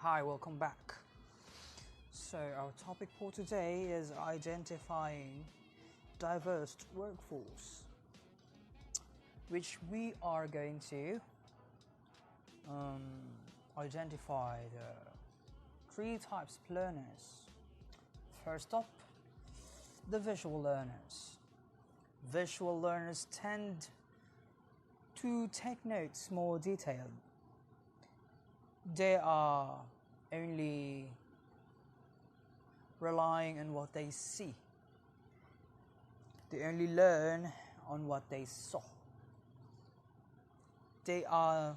Hi, welcome back. So our topic for today is identifying diverse workforce, which we are going to identify the three types of learners. First up, the visual learners. Visual learners tend to take notes more detailed. They are only relying on what they see. They only learn on what they saw. They are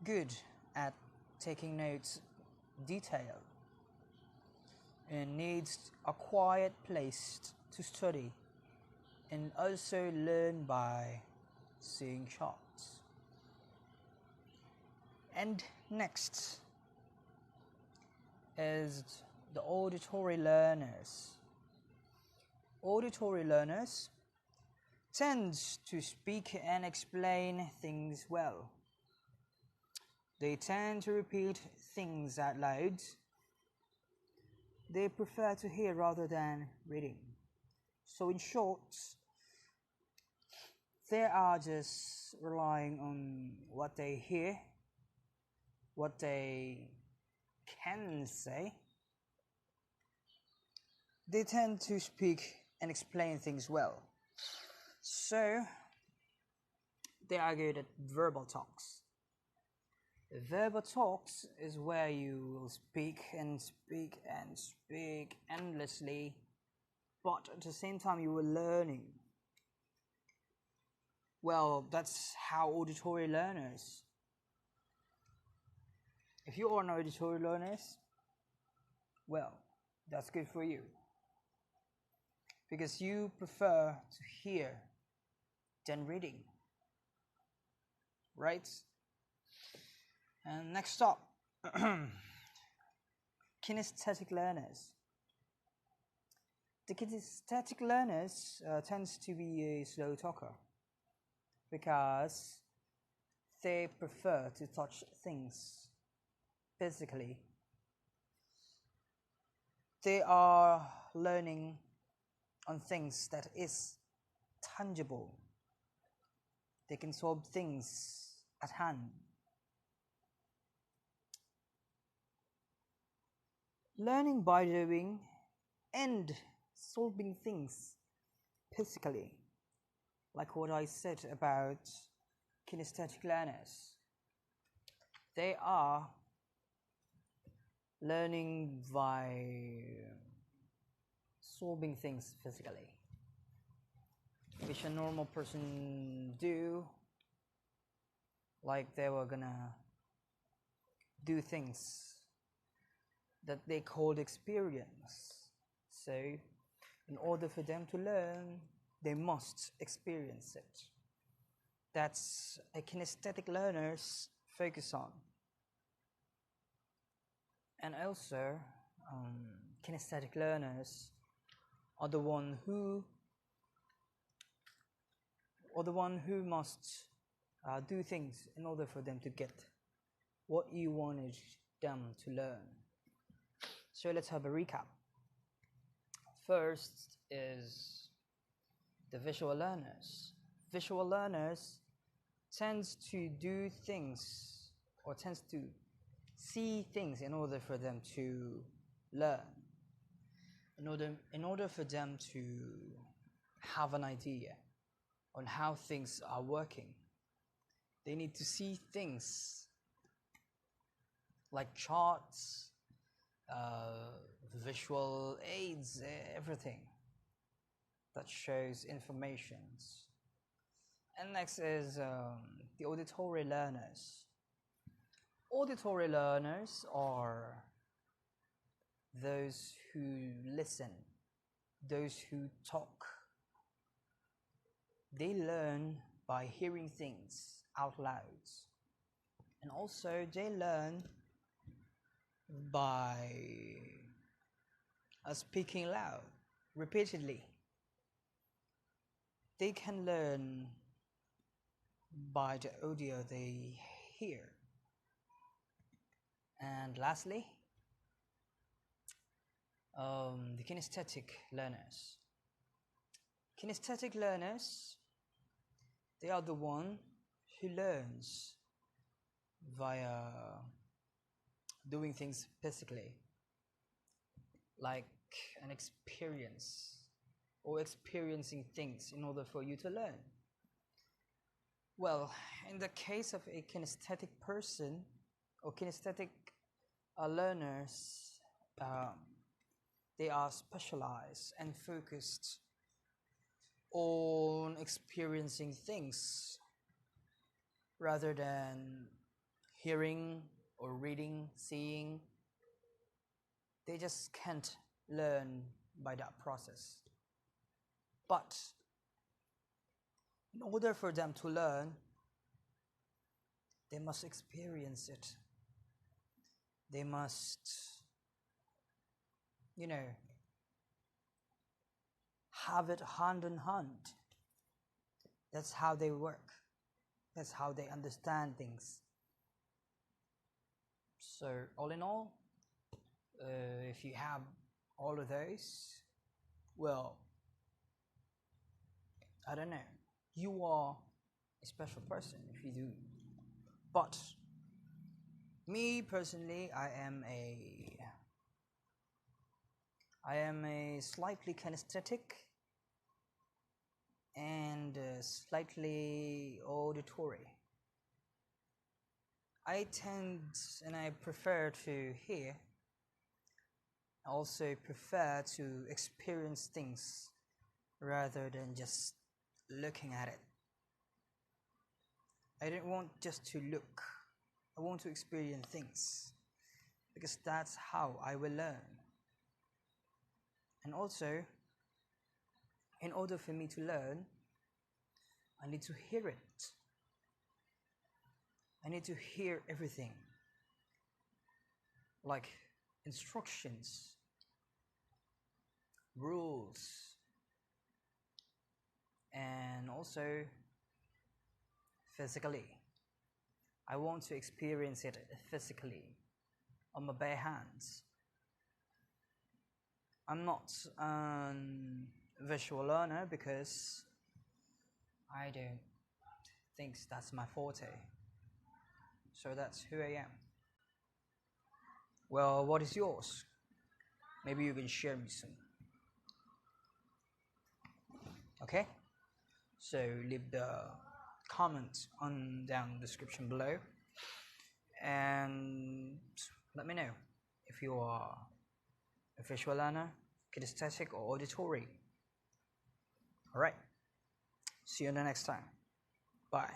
good at taking notes detail and needs a quiet place to study and also learn by seeing charts. And next is the auditory learners. Auditory learners tend to speak and explain things well. They tend to repeat things out loud. They prefer to hear rather than reading. So in short, they are just relying on what they hear, what they can say. They tend to speak and explain things well. So they are good at verbal talks. Verbal talks is where you will speak and speak and speak endlessly, but at the same time you were learning. Well, that's how auditory learners. If you are an auditory learner, well, that's good for you, because you prefer to hear than reading, right? And next up, kinesthetic learners. The kinesthetic learners tends to be a slow talker because they prefer to touch things physically. They are learning on things that is tangible. They can solve things at hand. Learning by doing and solving things physically, like what I said about kinesthetic learners. They are learning by solving things physically, which a normal person do, like they were gonna do things that they called experience. So in order for them to learn, they must experience it. That's a kinesthetic learners focus on. And also kinesthetic learners are the one who must do things in order for them to get what you wanted them to learn. So let's have a recap. First is the visual learners. Visual learners tends to do things or tends to see things in order for them to learn. In order for them to have an idea on how things are working, they need to see things like charts, visual aids, everything that shows informations. And next is the auditory learners. Auditory learners are those who listen, those who talk, they learn by hearing things out loud, and also they learn by speaking loud repeatedly. They can learn by the audio they hear. And lastly, the kinesthetic learners. Kinesthetic learners, they are the one who learns via doing things physically, like an experience or experiencing things in order for you to learn. Well, in the case of a kinesthetic person or kinesthetic learners, they are specialized and focused on experiencing things rather than hearing or reading, seeing. They just can't learn by that process. But in order for them to learn, they must experience it. They must, have it hand in hand. That's how they work. That's how they understand things. So, all in all, if you have all of those, well, I don't know, you are a special person if you do. But me personally, I am a slightly kinesthetic and slightly auditory. I tend and I prefer to hear. I also prefer to experience things rather than just looking at it. I don't want just to look. I want to experience things because that's how I will learn. And also, in order for me to learn, I need to hear it. I need to hear everything, like instructions, rules, and also physically. I want to experience it physically on my bare hands. I'm not a visual learner because I don't think that's my forte. So that's who I am. Well, what is yours? Maybe you can share me soon. Okay? So leave the comment on down the description below and let me know if you are a visual learner, kinesthetic or auditory. Alright, see you in the next time. Bye.